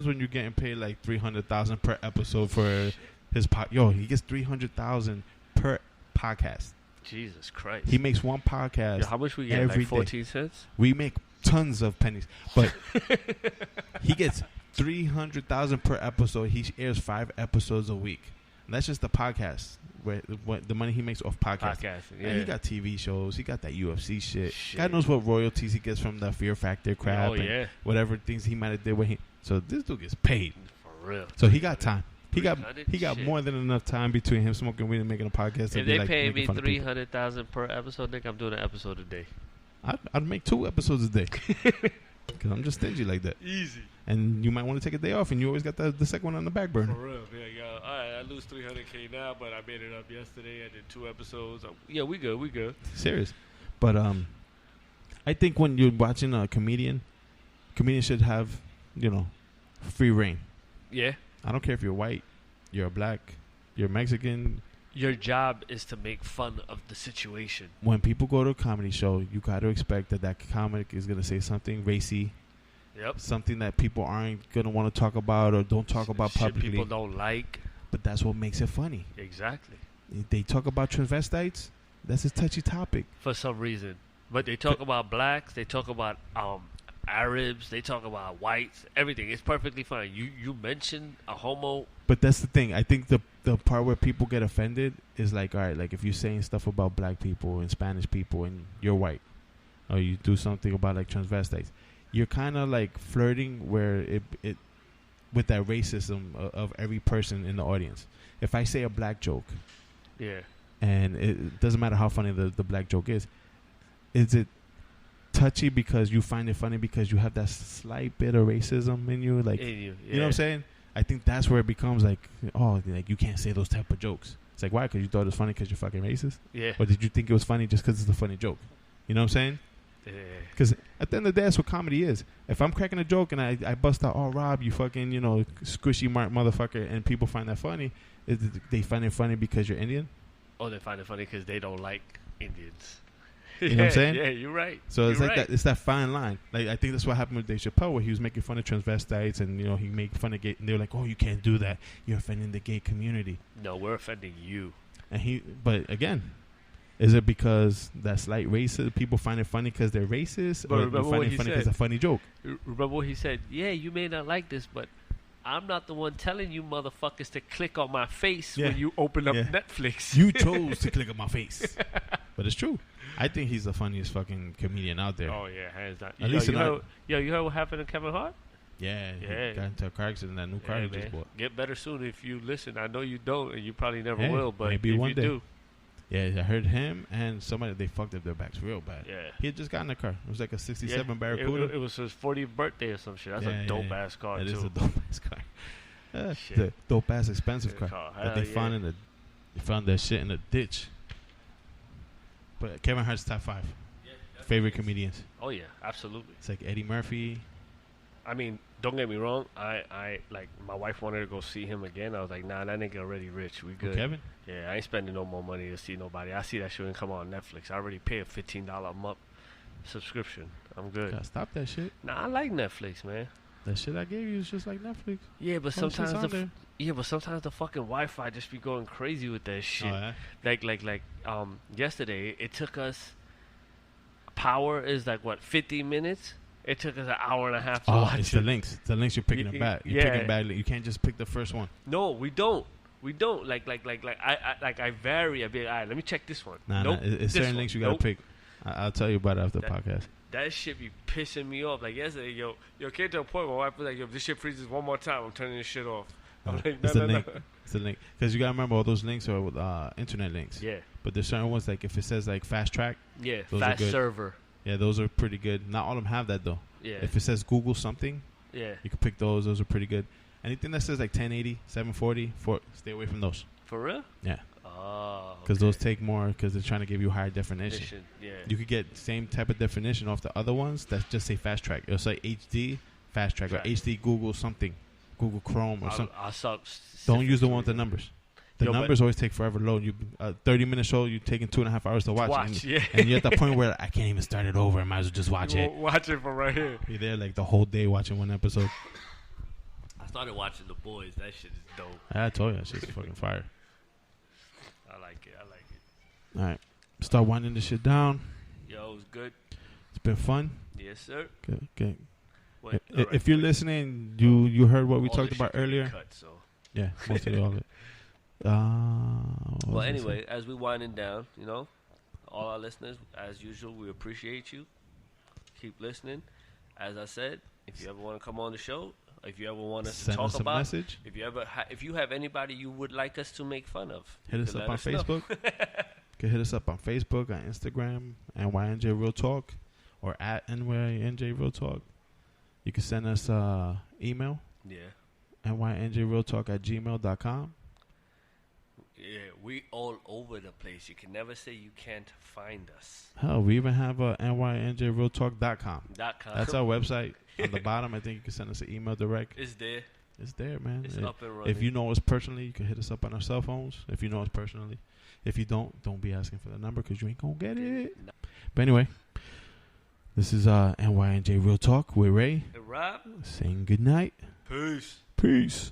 when you're getting paid like $300,000 per episode for his yo, he gets $300,000 per podcast. Jesus Christ. He makes one podcast. Yo, how much we get? Every Like 14 cents? We make tons of pennies, but he gets $300,000 per episode. He airs 5 episodes a week. And that's just the podcast. Where the money he makes off podcasting. Yeah. And he got TV shows. He got that UFC shit. God knows what royalties he gets from the Fear Factor crap. And whatever things he might have did with him. So this dude gets paid. For real. So he got time. He got more than enough time between him smoking weed and making a podcast. If they pay me $300,000 per episode, Nick, I'm doing an episode a day. I'd make 2 episodes a day. Because I'm just stingy like that. Easy. And you might want to take a day off, and you always got the second one on the back burner. For real. Yeah, all right, I lose $300K now, but I made it up yesterday. I did 2 episodes. Yeah, we good. Serious. But I think when you're watching a comedian should have, free reign. Yeah. I don't care if you're white, you're black, you're Mexican. Your job is to make fun of the situation. When people go to a comedy show, you got to expect that comic is going to say something racy. Yep. Something that people aren't going to want to talk about or don't talk about publicly. Shit people don't like. But that's what makes it funny. Exactly. They talk about transvestites. That's a touchy topic. For some reason. But they talk about blacks. They talk about Arabs. They talk about whites. Everything. It's perfectly fine. You mention a homo. But that's the thing. I think the part where people get offended is like, all right, like if you're saying stuff about black people and Spanish people and you're white, or you do something about like transvestites, you're kind of like flirting where it with that racism of every person in the audience. If I say a black joke, yeah, and it doesn't matter how funny the black joke is it touchy because you find it funny because you have that slight bit of racism in you, like you know what I'm saying? I think that's where it becomes like, oh, like you can't say those type of jokes. It's like, why? Because you thought it was funny because you're fucking racist? Yeah. Or did you think it was funny just because it's a funny joke? You know what I'm saying? Yeah. Because at the end of the day, that's what comedy is. If I'm cracking a joke and I bust out, oh, Rob, you fucking, squishy mark motherfucker, and people find that funny, they find it funny because you're Indian? Oh, they find it funny because they don't like Indians. You know what I'm saying? Yeah, you're right. So it's that. It's that fine line. Like I think that's what happened with Dave Chappelle, where he was making fun of transvestites, and he made fun of gay. And they were like, "Oh, you can't do that. You're offending the gay community." No, we're offending you. But again, is it because that slight racist? People find it funny because they're racist, or you find it funny because it's a funny joke? Remember what he said? Yeah, you may not like this, but I'm not the one telling you motherfuckers to click on my face when you open up Netflix. You chose to click on my face. But it's true. I think he's the funniest fucking comedian out there. Oh, yeah, hands down. At least you heard what happened to Kevin Hart? Yeah, he got into a car accident. That new car he just bought. Get better soon if you listen. I know you don't, and you probably never will, but maybe if one you day. do. Yeah, I heard him and somebody, they fucked up their backs real bad. Yeah. He had just gotten a car. It was like a 67 Barracuda. It was his 40th birthday or some shit. That's a dope-ass car, too. It is a dope-ass car. The dope-ass expensive car. That they found they found that shit in a ditch. But Kevin Hart's top 5 favorite comedians. Oh yeah, absolutely. It's like Eddie Murphy. I mean, don't get me wrong. I like my wife wanted to go see him again. I was like, nah, that nigga already rich. We good. Kevin? Yeah, I ain't spending no more money to see nobody. I see that shit when it come on Netflix. I already pay a $15 a month subscription. I'm good. Gotta stop that shit. Nah, I like Netflix, man. That shit I gave you is just like Netflix. Yeah, but sometimes the fucking Wi-Fi just be going crazy with that shit. Oh, yeah? Like yesterday it took us. Power is like what 50 minutes. It took us an hour and a half to watch it's the links. The links you're picking them back. You're picking back. You can't just pick the first one. No, we don't. Like I vary. I be like, all right, let me check this one. Nope, it's certain links you gotta pick. I'll tell you about it after the podcast. That shit be pissing me off. Like yesterday, yo, came to a point where my wife was like, yo, if this shit freezes one more time, I'm turning this shit off. I'm like, it's the link. It's the link. Because you gotta remember all those links are with internet links. Yeah. But there's certain ones like if it says like fast track. Yeah. Fast server. Yeah, those are pretty good. Not all of them have that though. Yeah. If it says Google something, you can pick those. Those are pretty good. Anything that says like 1080, 740, stay away from those. For real? Yeah. Oh. Because those take more because they're trying to give you higher definition. Yeah. You could get same type of definition off the other ones that just say fast track. It'll say HD fast track or HD Google something, Google Chrome or something. Don't use the one with the numbers. The numbers always take forever to load. You 30-minute show, you're taking 2.5 hours to watch. And you're at the point where I can't even start it over. I might as well just watch it. Watch it from right here. You're there like the whole day watching one episode. started watching The Boys. That shit is dope. I told you that shit's fucking fire. I like it. All right, start winding this shit down. Yo, it was good. It's been fun. Yes, sir. Okay. What? If you're listening, you heard what we All talked this about shit can get earlier. Cut, so. Yeah, mostly all of it. Well, anyway, as we winding down, you know, all our listeners, as usual, we appreciate you. Keep listening. As I said, if you ever want to come on the show, if you ever want us to talk about, message. if you have anybody you would like us to make fun of, Hit us up on Facebook. You can hit us up on Facebook, on Instagram, NYNJ Real Talk, or at NYNJ Real Talk. You can send us email. Yeah. NYNJRealTalk@gmail.com. Yeah, we all over the place. You can never say you can't find us. Hell, we even have NYNJRealTalk.com. That's our website. On the bottom, I think you can send us an email direct. It's there. It's there, man. It's up and running. If you know us personally, you can hit us up on our cell phones. If you know us personally. If you don't be asking for the number because you ain't going to get it. No. But anyway, this is NYNJ Real Talk with Ray. Hey, Rob. Saying good night. Peace. Peace.